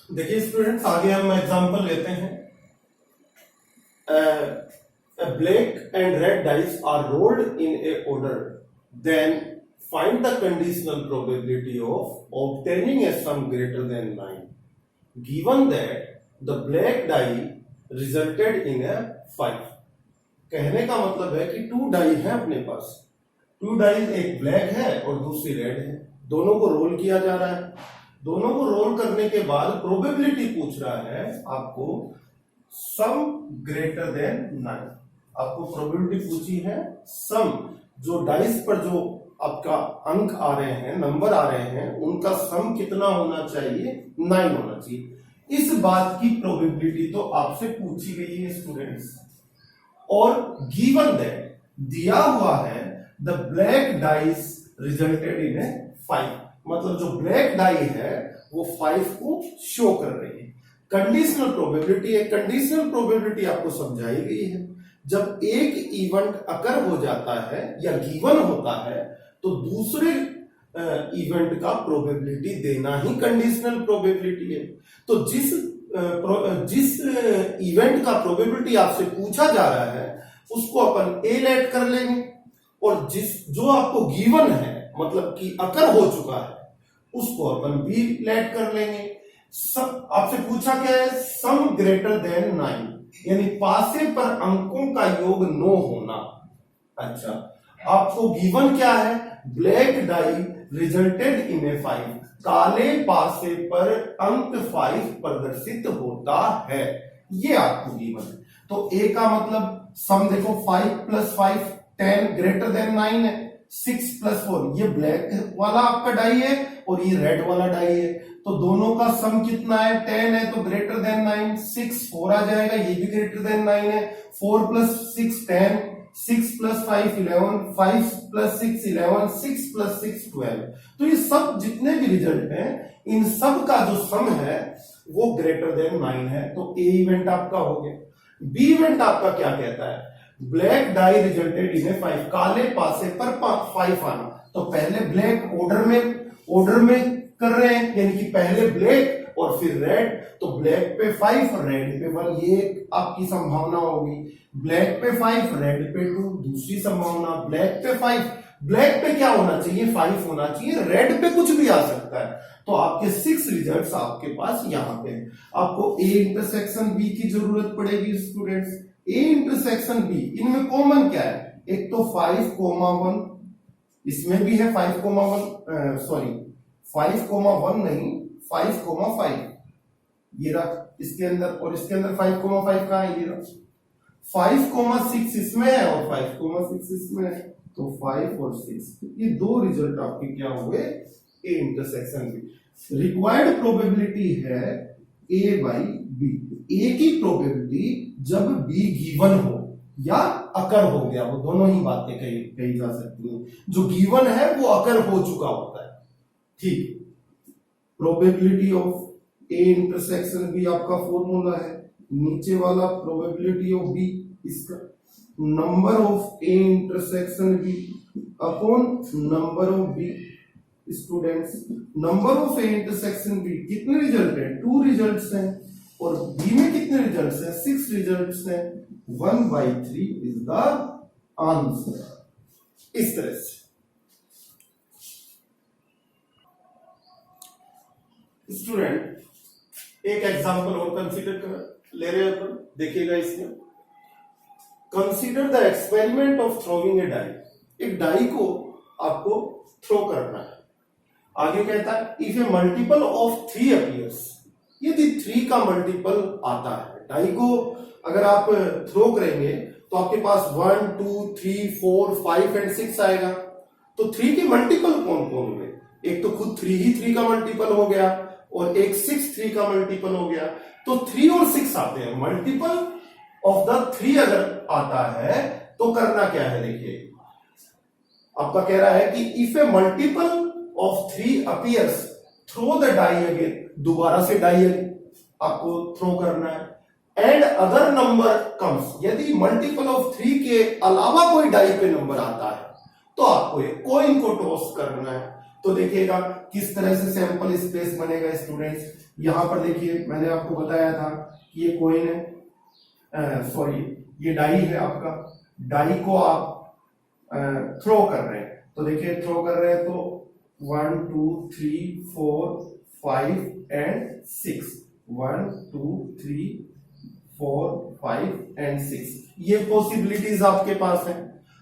देखिए स्टूडेंट्स, आगे हम एग्जांपल लेते हैं। Black and red dice are rolled in a order, then find the conditional probability of obtaining a sum greater than 9 given that the black die resulted in a 5। कहने का मतलब है कि 2 डाई है अपने पास, 2 डाई, एक ब्लैक है और दूसरी रेड है। दोनों को रोल किया जा रहा है। दोनों को रोल करने के बाद प्रोबेबिलिटी पूछ रहा है आपको सम ग्रेटर देन 9। आपको प्रोबेबिलिटी पूछी है सम, जो डाइस पर जो आपका अंक आ रहे हैं, नंबर आ रहे हैं, उनका सम कितना होना चाहिए? 9 होना चाहिए। इस बात की प्रोबेबिलिटी तो आपसे पूछी गई है स्टूडेंट्स, और गिवन दैट दिया हुआ है the black dice resulted in a 5, मतलब जो ब्लैक डाई है वो 5 को शो कर रही है। कंडीशनल प्रोबेबिलिटी है। कंडीशनल प्रोबेबिलिटी आपको समझाई गई है। जब एक इवेंट अकर हो जाता है या गिवन होता है तो दूसरे इवेंट का प्रोबेबिलिटी देना ही कंडीशनल प्रोबेबिलिटी है। तो जिस इवेंट का प्रोबेबिलिटी आपसे पूछा जा रहा है उसको अपन ए लेट कर लेंगे, और जो आपको गिवन है मतलब कि अकर हो चुका है उसको अपन बी लेट कर लेंगे। सब आपसे पूछा क्या है? सम ग्रेटर देन 9, यानी पासे पर अंकों का योग 9 होना। अच्छा, आपको गिवन क्या है? Black die resulted in a 5, काले पासे पर अंक 5 प्रदर्शित होता है, ये आपको गिवन है। तो ए का मतलब सम देखो, 5 + 5 10 ग्रेटर देन 9 है। 6 + 4, ये ब्लैक वाला आपका डाई है और ये रेड वाला डाई है, तो दोनों का सम कितना है? 10 है, तो ग्रेटर देन 9। 6 4 आ जाएगा, ये भी ग्रेटर देन 9 है। 4 + 6 10, 6 + 5 11, 5 + 6 11, 6 + 6 12। तो ये सब जितने भी रिजल्ट हैं इन सब का जो सम है वो ग्रेटर देन 9 है। तो ए इवेंट आपका हो गया। बी इवेंट आपका क्या कहता है? Black die resulted in a 5, काले पासे पर 5 आना। तो पहले ब्लैक ऑर्डर में कर रहे हैं, यानी कि पहले ब्लैक और फिर रेड, तो ब्लैक पे 5 रेड पे 1, ये आपकी संभावना होगी। ब्लैक पे 5 रेड पे 2, दूसरी संभावना। ब्लैक पे 5, ब्लैक पे क्या होना चाहिए? 5 होना चाहिए, रेड पे कुछ भी आ सकता है। तो आपके 6 रिजल्ट्स आपके पास यहां पे। आपको ए इंटरसेक्शन बी की जरूरत पड़ेगी स्टूडेंट्स। ए इंटरसेक्शन बी, इनमें कॉमन क्या है? एक तो 5,1, इसमें भी है 5,1, सॉरी 5,1 नहीं, 5,5 ये रहा इसके अंदर, और इसके अंदर 5,5 कहां है? ये रहा। 5,6 इसमें है और 5,6 इसमें है, तो 5 और 6, ये दो रिजल्ट आपके क्या हुए? A intersection B. Required probability है ए बाई बी। ए की प्रोबेबिलिटी जब बी गिवन हो या अकर हो गया, वो दोनों ही बातें कही जा सकती हैं। जो गिवन है वो अकर हो चुका होता है, ठीक। Probability of A intersection B आपका फॉर्मूला है, नीचे वाला प्रोबेबिलिटी ऑफ बी, इसका number of A intersection B upon number of B. Students, number of A intersection B, कितने रिजल्ट है? 2 रिजल्ट्स हैं, और बी में कितने रिजल्ट्स हैं? 6 रिजल्ट्स हैं। 1/3 इज द आंसर। इस तरह से स्टूडेंट एक एग्जांपल और कंसीडर कर ले रहे हैं, देखिएगा इसमें। Consider the experiment of throwing a die. एक डाई को आपको थ्रो करना है। आगे कहता है if a multiple of 3 appears, यदि 3 का मल्टीपल आता है, डाई को अगर आप थ्रो करेंगे तो आपके पास 1 2 3 4 5 एंड 6 आएगा। तो 3 के मल्टीपल कौन कौन हुए? एक तो खुद 3 ही 3 का मल्टीपल हो गया, और एक 6 3 का मल्टीपल हो गया। तो 3 और 6 आते हैं। मल्टीपल ऑफ द 3 अगर आता है तो करना क्या है? देखिए, आपका कह रहा है कि if a multiple of 3 appears throw the die again, दोबारा से डाई आपको थ्रो करना है। एंड अदर नंबर कम्स, यदि मल्टीपल ऑफ 3 के अलावा कोई डाई पे नंबर आता है तो आपको ये कॉइन को टॉस करना है। तो देखिएगा किस तरह से सैंपल स्पेस बनेगा स्टूडेंट्स। यहां पर देखिए मैंने आपको बताया था कि ये कॉइन है, सॉरी ये डाई है आपका, डाई को आप थ्रो कर रहे हैं। तो देखिए थ्रो कर रहे हैं तो 1 2 3 4 5 एंड 6, 1 2 3 4 5 एंड 6, ये पॉसिबिलिटीज आपके पास है।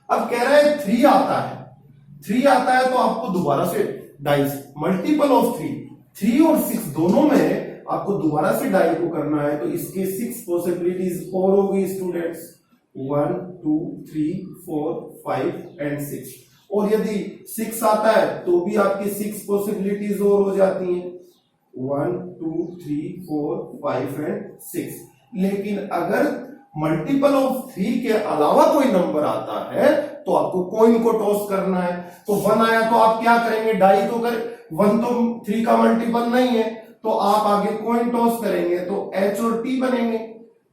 अब कह रहा है 3 आता है, 3 आता है तो आपको दोबारा से डाइस मल्टीपल ऑफ 3 और 6 दोनों में आपको दोबारा से डाई को करना है। तो इसके 6 पॉसिबिलिटीज और होगी स्टूडेंट्स, 1 2 3 4 5 एंड 6। और यदि 6 आता है तो भी आपकी 6 पॉसिबिलिटीज और हो जाती हैं, 1 2 3 4 5 एंड 6। लेकिन अगर मल्टीपल ऑफ 3 के अलावा कोई नंबर आता है तो आपको कॉइन को टॉस करना है। तो 1 आया तो आप क्या करेंगे, डाई तो कर, 1 तो 3 का मल्टीपल नहीं है तो आप आगे कॉइन टॉस करेंगे तो एच और टी बनेंगे।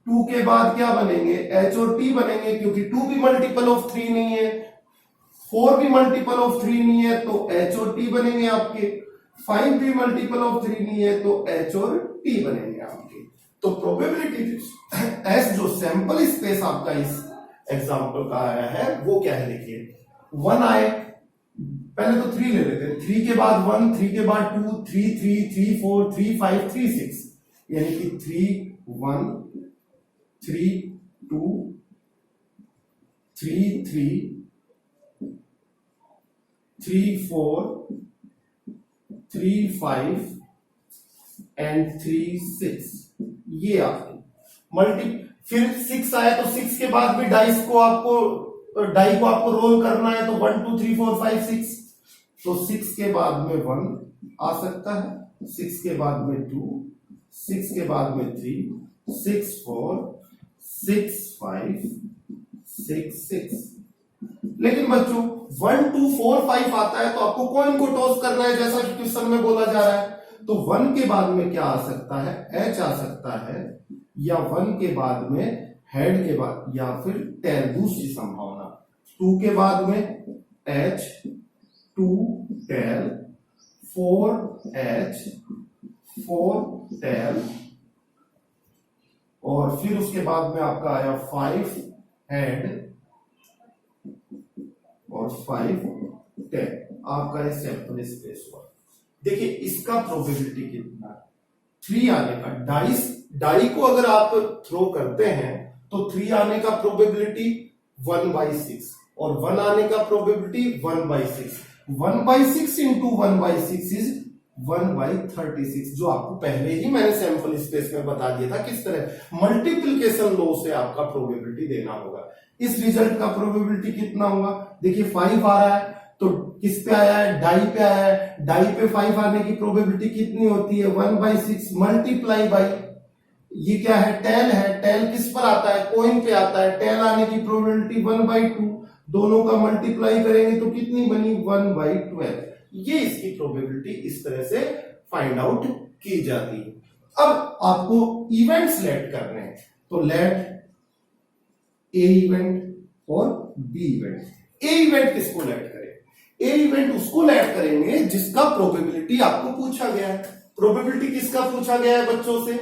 2 के बाद क्या बनेंगे, एच और टी बनेंगे, क्योंकि 2 भी मल्टीपल ऑफ 3 नहीं है, 4 भी मल्टीपल ऑफ 3 नहीं है तो एच और टी बनेंगे आपके, 5 भी मल्टीपल ऑफ 3 नहीं है तो एच और टी बनेंगे आपके। तो प्रोबेबिलिटी एस जो सैंपल स्पेस आपका इस एग्जांपल का आया है वो क्या है, देखिए 1 आए, पहले तो 3 ले लेते हैं, 3 के बाद 1, 3 के बाद 2, 3 3 3 4 3 5 3 6, यानी कि 3 1 3 2 3 3 3 4 3 5 एंड 3 6, ये आपकी मल्टी। फिर 6 आया तो 6 के बाद भी डाई को आपको रोल करना है तो 1 2 3 4 5 6, तो 6 के बाद में 1 आ सकता है, 6 के बाद में 2, 6 के बाद में 3, 6 4 6 5 6 6। लेकिन बच्चों 1 2 4 5 आता है तो आपको कॉइन को टॉस करना है, जैसा कि क्वेश्चन में बोला जा रहा है। तो 1 के बाद में क्या आ सकता है, एच आ सकता है, या 1 के बाद में हेड के बाद, या फिर टेल, दूसरी संभावना 2 के बाद में एच, 2 टेल, 4 एच, 4 टेल, और फिर उसके बाद में आपका आया 5 हेड और 5 टेल, आपका ये सैंपल स्पेस हुआ। देखिए इसका प्रोबेबिलिटी कितना है, 3 आने का, डाई को अगर आप थ्रो करते हैं तो 3 आने का प्रोबेबिलिटी 1/6 और 1 आने का प्रोबेबिलिटी 1/6, 1/6 इंटू 1/6 इज 1/36, जो आपको पहले ही मैंने सैंपल स्पेस में बता दिया था किस तरह मल्टीप्लिकेशन लॉ से आपका प्रोबेबिलिटी देना होगा। इस रिजल्ट का प्रोबेबिलिटी कितना होगा, देखिए 5 आ रहा है तो किस पे आया है, डाई पे आया है, डाई पे 5 आने की प्रोबेबिलिटी कितनी होती है, 1/6 मल्टीप्लाई बाई, ये क्या है, टेल है, टेल किस पर आता है, कॉइन पे आता है, टेल आने की प्रोबेबिलिटी 1/2, दोनों का मल्टीप्लाई करेंगे तो कितनी बनी, 1/12। ये इसकी प्रोबेबिलिटी इस तरह से फाइंड आउट की जाती है। अब आपको इवेंट्स लेट करने हैं, तो लेट ए इवेंट और बी इवेंट। ए इवेंट किसको लेट करें, ए इवेंट उसको लेट करेंगे जिसका प्रोबेबिलिटी आपको पूछा गया है। प्रोबेबिलिटी किसका पूछा गया है बच्चों से,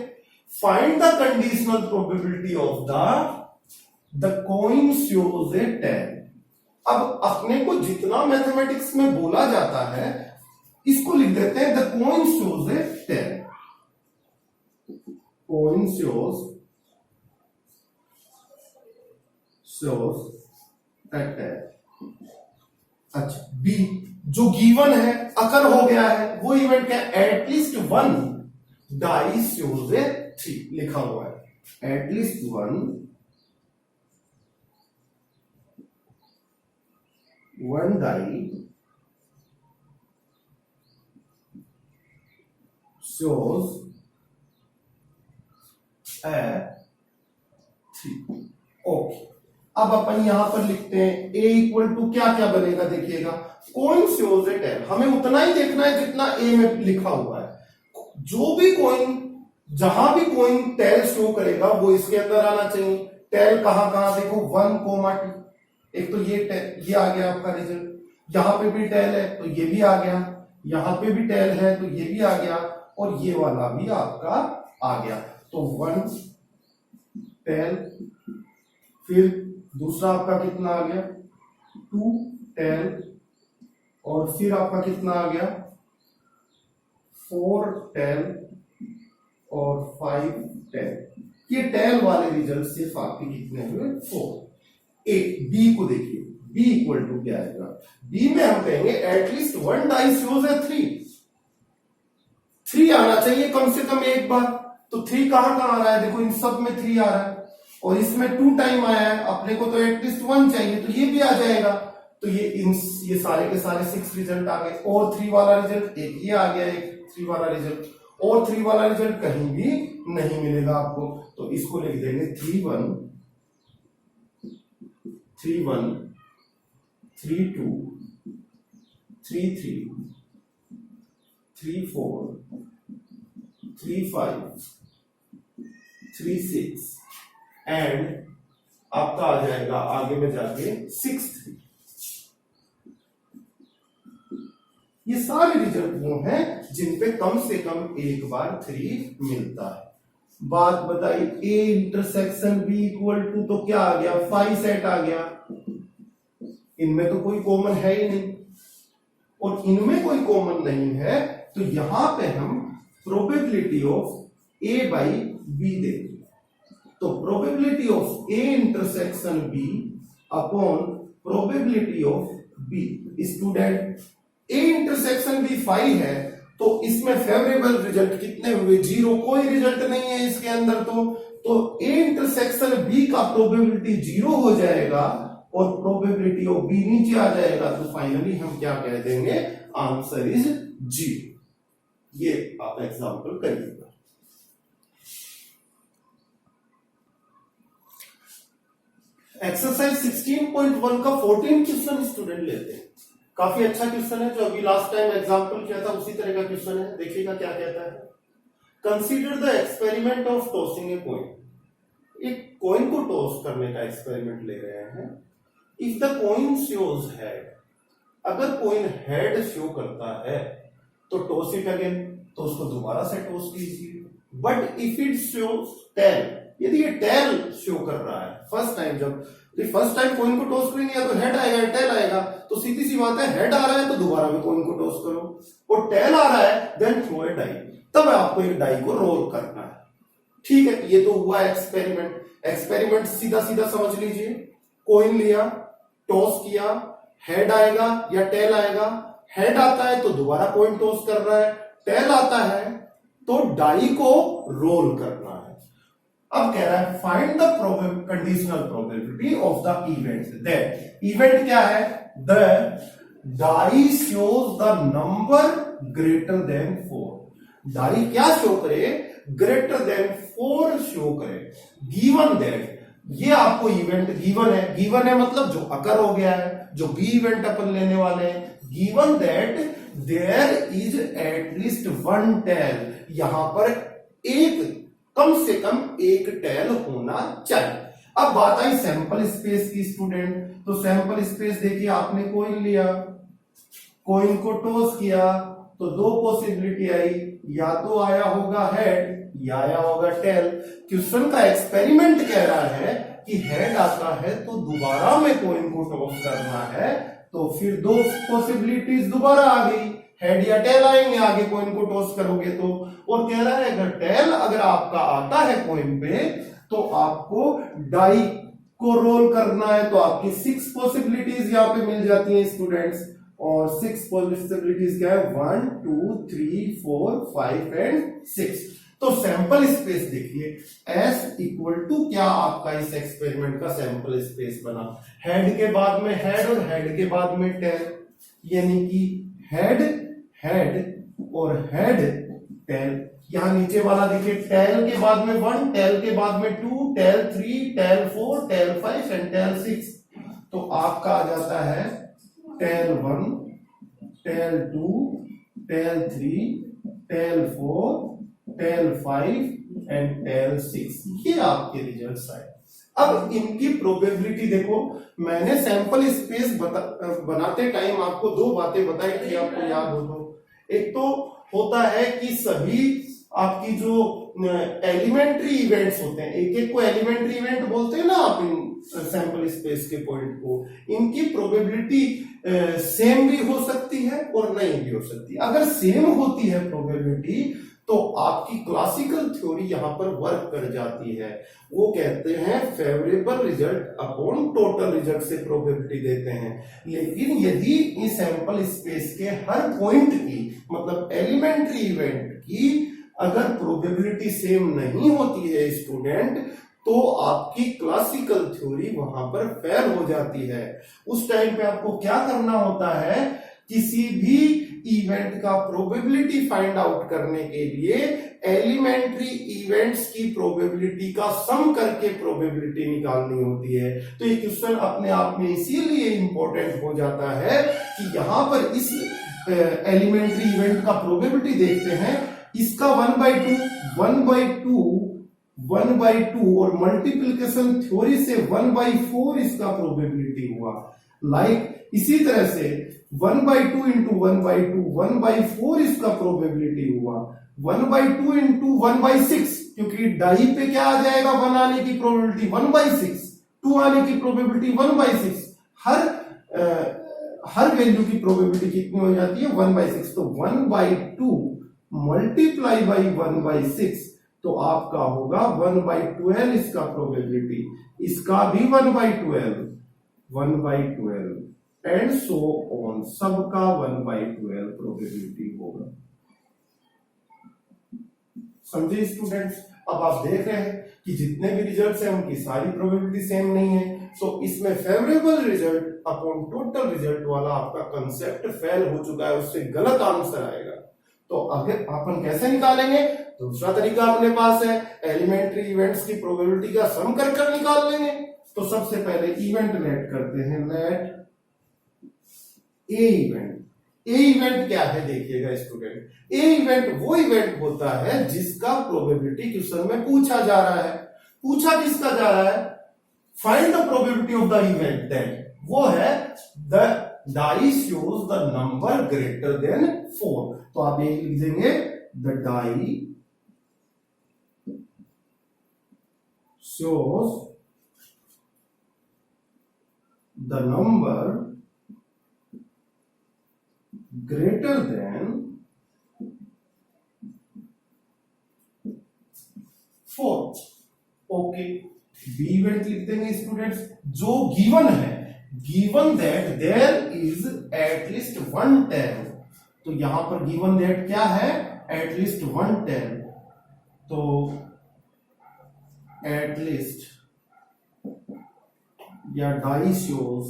find the conditional probability of the coin shows a tail. अब अपने को जितना मैथमेटिक्स में बोला जाता है इसको लिख देते हैं, the coin shows a tail, coin shows a tail. अच्छा, बी जो गिवन है, अकर हो गया है, वो इवेंट क्या है, एटलीस्ट 1 डाई शोज ए 3 लिखा हुआ है, एटलीस्ट 1 डाई shows a 3। ओके, अब अपन यहां पर लिखते हैं a इक्वल टू क्या क्या बनेगा, देखिएगा कॉइन शोज ए टेल, हमें उतना ही देखना है जितना a में लिखा हुआ है। जो भी कॉइन, जहां भी कॉइन टेल शो करेगा वो इसके अंदर आना चाहिए। टेल कहां कहां देखो, 1, 2, एक तो ये आ गया आपका रिजल्ट। यहाँ पे भी टेल है तो ये भी आ गया, यहाँ पे भी टेल है तो ये भी आ गया, और ये वाला भी आपका आ गया। तो 1 टेल, फिर दूसरा आपका कितना आ गया 2 टेल, और फिर आपका कितना आ गया 4 टेल और 5 टेल। ये टेल वाले रिजल्ट सिर्फ आपके कितने हुए 4। एक बी को देखिए, बी इक्वल टू क्या आएगा, बी में हम कहेंगे एटलीस्ट 1 डाई शोज है 3 आना चाहिए कम से कम एक बार। तो 3 कहां कहां आ रहा है, देखो इन सब में 3 आ रहा है, और इसमें 2 टाइम आया है, अपने को तो एटलीस्ट 1 चाहिए, तो ये भी आ जाएगा। तो ये सारे के सारे 6 रिजल्ट आ गए, और 3 वाला रिजल्ट एक ये आ गया, एक 3 वाला रिजल्ट, और 3 वाला रिजल्ट कहीं भी नहीं मिलेगा आपको। तो इसको लिख देंगे 3 1 3 1 3 2 3 3 3 4 3 5 3 6 एंड आपका आ जाएगा आगे में जाके 6 3। ये सारे रिजल्ट वो हैं जिन पे कम से कम एक बार 3 मिलता है। बात बताई A intersection B equal to, तो क्या आ गया 5 सेट आ गया, इनमें तो कोई कॉमन है ही नहीं, और इनमें कोई कॉमन नहीं है, तो यहां पे हम probability of A by B देंगे। तो probability of A intersection B upon probability of B. Student A intersection B 5 है, तो इसमें फेवरेबल रिजल्ट कितने हुए 0, कोई रिजल्ट नहीं है इसके अंदर। तो ए इंटरसेक्शन बी का प्रोबेबिलिटी 0 हो जाएगा और प्रोबेबिलिटी ऑफ बी नीचे आ जाएगा, तो फाइनली हम क्या कह देंगे, आंसर इज 0। ये आप एग्जांपल करिएगा। एक्सरसाइज 16.1 का 14 क्वेश्चन स्टूडेंट लेते हैं। काफी अच्छा क्वेश्चन है, जो अभी लास्ट टाइम एग्जांपल किया था उसी तरह का क्वेश्चन है। देखिएगा क्या कहता है। Consider the experiment of tossing a coin. एक कॉइन को टॉस करने का एक्सपेरिमेंट ले रहे हैं। If the coin shows head, अगर कॉइन हेड शो करता है तो टॉस इट अगेन, तो उसको दोबारा से टॉस कीजिए। But if it shows tail, यदि ये टेल शो कर रहा है फर्स्ट टाइम, जब फर्स्ट टाइम कॉइन को टॉस करेंगे या तो हेड आएगा या टेल आएगा, तो सीधी सी बात है हेड आ रहा है तो दोबारा में कॉइन को टॉस करो, और टेल आ रहा है देन थ्रो ए डाई, तब आपको एक डाई को रोल करना है। ठीक है, ये तो हुआ एक्सपेरिमेंट। एक्सपेरिमेंट सीधा सीधा समझ लीजिए, कॉइन लिया, टॉस किया, हेड आएगा या टेल आएगा। हेड आता है तो दोबारा कॉइन टॉस कर रहा है, टेल आता है तो डाई को रोल करना है। अब कह रहा है find the conditional probability of the event. That event क्या है, the die shows the number greater than 4। Die क्या शो करे, ग्रेटर देन 4 शो करे। गिवन दैट, ये आपको इवेंट गिवन है, गिवन है मतलब जो अकर हो गया है, जो बी इवेंट अपन लेने वाले हैं। Given that there is at least 1 tail, यहां पर एक कम से कम एक टेल होना चाहिए। अब बात आई सैंपल स्पेस की स्टूडेंट, तो सैंपल स्पेस देखिए, आपने कॉइन लिया, कॉइन को टॉस किया, तो 2 पॉसिबिलिटी आई, या तो आया होगा हेड या आया होगा टेल। क्वेश्चन का एक्सपेरिमेंट कह रहा है कि हेड आता है तो दोबारा में कॉइन को टॉस करना है, तो फिर 2 पॉसिबिलिटीज दोबारा आ गई, हेड या टेल आएंगे आगे कॉइन को टॉस करोगे तो। और कह रहा है अगर टेल अगर आपका आता है कॉइन पे, तो आपको डाई को रोल करना है, तो आपकी 6 पॉसिबिलिटीज यहां पे मिल जाती हैं स्टूडेंट्स। और 6 पॉसिबिलिटीज क्या है, 1 2 3 4 5 एंड 6। तो सैंपल स्पेस देखिए, एस इक्वल टू क्या आपका इस एक्सपेरिमेंट का सैंपल स्पेस बना, हेड के बाद में हेड और हेड के बाद में टेल, यानी कि हेड हेड और हेड टेल। यहां नीचे वाला देखिए, टेल के बाद में 1, टेल के बाद में 2, tail 3, tail 4, tail 5 and tail 6। तो आपका आ जाता है tail 1, tail 2, tail 3, tail 4, tail 5 and tail 6। ये आपके रिजल्ट्स आए। अब इनकी प्रोबेबिलिटी देखो, मैंने सैंपल स्पेस बनाते टाइम आपको दो बातें बताई थी, आपको याद हो तो। एक तो होता है कि सभी आपकी जो एलिमेंट्री इवेंट्स होते हैं, एक एक को एलिमेंट्री इवेंट बोलते हैं ना आप इन सैंपल स्पेस के पॉइंट को, इनकी प्रोबेबिलिटी सेम भी हो सकती है और नहीं भी हो सकती है। अगर सेम होती है प्रोबेबिलिटी तो आपकी क्लासिकल थ्योरी यहां पर वर्क कर जाती है। वो कहते हैं favourable result upon total result से प्रोबेबिलिटी देते हैं। लेकिन यदि इस सैंपल स्पेस के हर पॉइंट की, मतलब एलिमेंट्री इवेंट की अगर प्रोबेबिलिटी सेम नहीं होती है स्टूडेंट, तो आपकी क्लासिकल थ्योरी वहां पर फेल हो जाती है। उस टाइम पे आपको क्या करना होता है, किसी भी इवेंट का प्रोबेबिलिटी फाइंड आउट करने के लिए एलिमेंट्री इवेंट्स की प्रोबेबिलिटी का सम करके प्रोबेबिलिटी निकालनी होती है। तो ये क्वेश्चन अपने आप में इसीलिए इंपॉर्टेंट हो जाता है कि यहां पर इस एलिमेंट्री इवेंट का प्रोबेबिलिटी देखते हैं, इसका 1/2 और मल्टीप्लिकेशन थ्योरी से 1/4 इसका प्रोबेबिलिटी हुआ। लाइक इसी तरह से 1/2 इंटू 1/2 1/4 इसका प्रोबेबिलिटी हुआ। 1/2 इंटू 1/6, क्योंकि डाई पे क्या आ जाएगा, 1 आने की प्रोबेबिलिटी 1/6, 2 आने की प्रोबेबिलिटी 1/6, हर वैल्यू की प्रोबेबिलिटी कितनी हो जाती है, 1/6। तो 1/2 मल्टीप्लाई बाई 1/6 तो आपका होगा 1/12 इसका प्रोबेबिलिटी, इसका भी 1/12 एंड सो ऑन, सबका 1/12 प्रोबेबिलिटी होगा। समझे स्टूडेंट्स? अब आप देख रहे हैं कि जितने भी रिजल्ट्स हैं उनकी सारी प्रोबेबिलिटी सेम नहीं है। सो इसमें favourable result upon total result वाला आपका कंसेप्ट फेल हो चुका है, उससे गलत आंसर आएगा। तो अगर अपन कैसे निकालेंगे, दूसरा तरीका अपने पास है, एलिमेंट्री इवेंट्स की प्रोबेबिलिटी का सम कर निकाल लेंगे। तो सबसे पहले इवेंट लेट करते हैं, लेट ए इवेंट। ए इवेंट क्या है देखिएगा स्टूडेंट, ए इवेंट वो इवेंट होता है जिसका प्रोबेबिलिटी क्वेश्चन में पूछा जा रहा है। पूछा किसका जा रहा है, find the probability of the event, that वो है the die shows the number greater than 4। तो आप ये लिख देंगे, the die shows the number greater than 4। Okay, B event लिख देंगे स्टूडेंट्स, जो गिवन है, given that there is at least 1 term. तो यहां पर गिवन दैट क्या है, एटलीस्ट 1 टर्म। तो एटलीस्ट या die shows,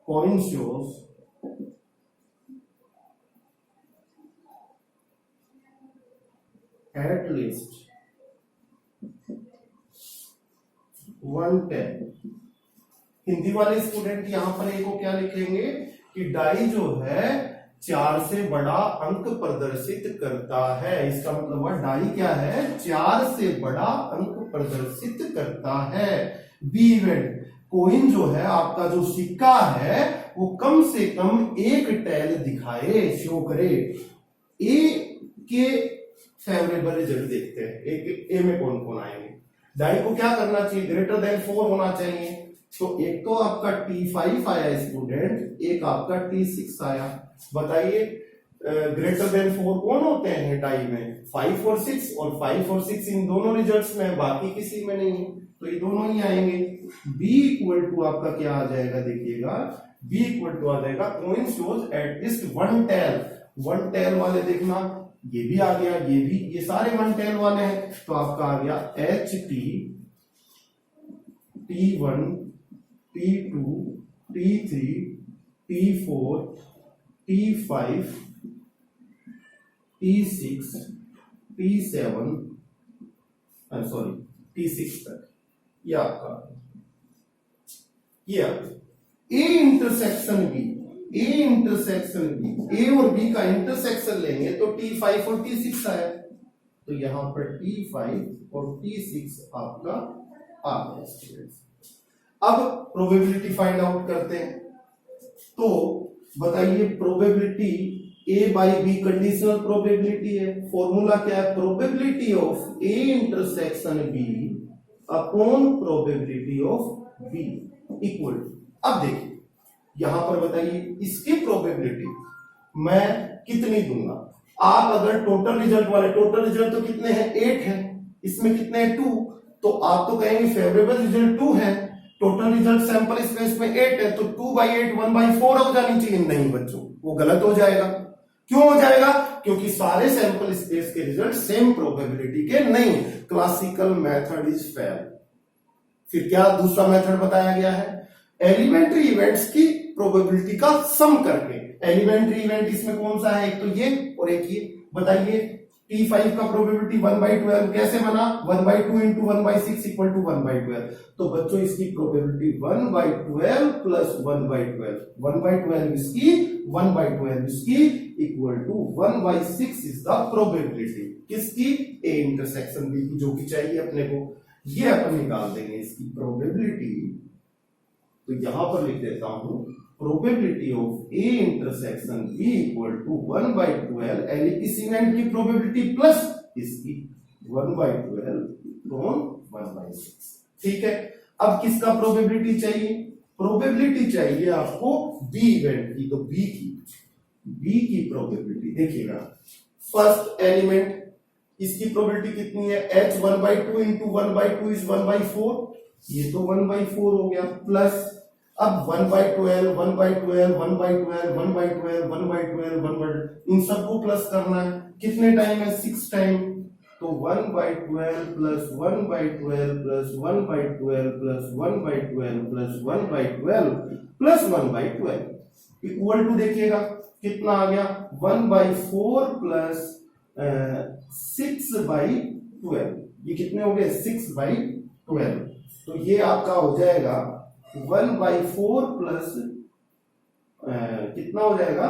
coin shows at least 1 term. Hindi वाले स्टूडेंट यहां पर एक को क्या लिखेंगे कि डाई जो है 4 से बड़ा अंक प्रदर्शित करता है। इसका मतलब है डाई क्या है, 4 से बड़ा अंक प्रदर्शित करता है। बी इवेंट, कोइन जो है आपका जो सिक्का है वो कम से कम 1 टैल दिखाए, शो करे। ए के फेवरेबल रिजल्ट देखते हैं, एक ए में कौन कौन आएंगे। डाई को क्या करना चाहिए, ग्रेटर देन 4 होना चाहिए। तो एक तो आपका T5 आया स्टूडेंट, एक आपका T6 आया। बताइए ग्रेटर देन 4 कौन होते हैं डाई में, 5 और 6, और 5 और 6 इन दोनों रिजल्ट्स में, बाकी किसी में नहीं है, तो ये दोनों ही आएंगे। B इक्वल टू आपका क्या आ जाएगा, देखिएगा B इक्वल टू आ जाएगा coin shows at least 1 tail. 1 tail वाले देखना, ये भी आ गया, ये भी, ये सारे 1 टैल वाले हैं। तो आपका आ गया HT, T1, T2, T3, T4, T5, T6, T7, sorry T6 तक, ये आपका, ये A intersection B, A intersection B, A और बी का इंटरसेक्शन लेंगे तो T5 और T6 आया। तो यहां पर T5 और T6 आपका आ गया स्टूडेंट्स। अब प्रोबेबिलिटी फाइंड आउट करते हैं। तो बताइए probability A by B conditional probability है। फॉर्मूला क्या है? Probability of A intersection B upon probability of B equal. अब देखिए यहां पर बताइए इसकी प्रोबेबिलिटी मैं कितनी दूंगा। आप अगर टोटल रिजल्ट वाले, टोटल रिजल्ट तो कितने हैं? 8 है, इसमें कितने हैं? 2, तो आप तो कहेंगे फेवरेबल रिजल्ट 2 है, टोटल रिजल्ट सैंपल स्पेस में 8 है, तो 2/8 1/4 हो जानी चाहिए। नहीं बच्चों, वो गलत हो जाएगा। क्यों हो जाएगा? क्योंकि सारे सैंपल स्पेस के रिजल्ट सेम प्रोबेबिलिटी के नहीं। Classical method is fail. फिर क्या दूसरा मेथड बताया गया है? एलिमेंट्री इवेंट्स की प्रोबेबिलिटी का सम करके। एलिमेंट्री इवेंट इसमें कौन सा है? एक तो ये और एक ये। बताइए T5 का प्रोबेबिलिटी 1/12 कैसे बना? 1/2 इंटू 1/6 इक्वल टू 1/12। तो बच्चों इसकी प्रोबेबिलिटी 1/12 प्लस 1/12, 1/12 इसकी 1/12 इसकी equal to 1/6 is the probability किसकी? A इंटरसेक्शन B की, जो कि चाहिए अपने को। ये अपन निकाल देंगे इसकी प्रोबेबिलिटी। तो यहां पर लिख देता हूं probability of A intersection B equal to 1/12 यानी इस इवेंट की प्रोबेबिलिटी प्लस इसकी 1/12 अपॉन 1/6। ठीक है, अब किसका प्रोबेबिलिटी चाहिए? प्रोबेबिलिटी चाहिए आपको B इवेंट की। तो B की प्रोबेबिलिटी देखिएगा, फर्स्ट एलिमेंट इसकी प्रोबेबिलिटी कितनी है? H 1/2 इंटू 1/2 इज 1/4, ये तो 1/4 हो गया, प्लस अब 1/12 1/12 1/12 1/12 1/12 1/12 इन सबको प्लस करना है। कितने टाइम है? 6 टाइम। तो 1/12 plus 1/12 plus 1/12 plus 1/12 plus 1/12 plus 1/12 equal to देखिएगा कितना आ गया? 1/4 प्लस 6/12। ये कितने हो गए? 6/12। तो ये आपका हो जाएगा 1/4 प्लस कितना हो जाएगा?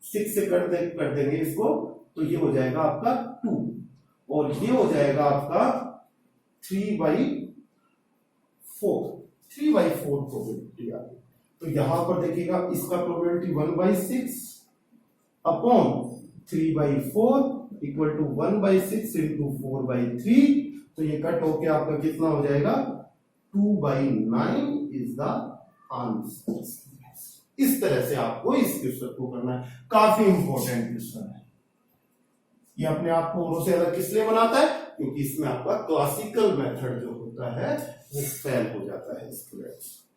6 से कर देंगे इसको, तो ये हो जाएगा आपका 2 और ये हो जाएगा आपका 3/4 प्रोबेबिलिटी आ गई। तो यहां पर देखिएगा इसका probability 1/6 upon 3/4 equal to 1/6 into 4/3। तो ये कट होके आपका कितना हो जाएगा? 2/9 इज द आंसर। इस तरह से आपको इस क्वेश्चन को करना है। काफी इंपॉर्टेंट क्वेश्चन है। ये अपने आप को औरों से अलग किस लिए बनाता है? क्योंकि इसमें आपका क्लासिकल मेथड जो होता है वो फेल हो जाता है स्टूडेंट्स।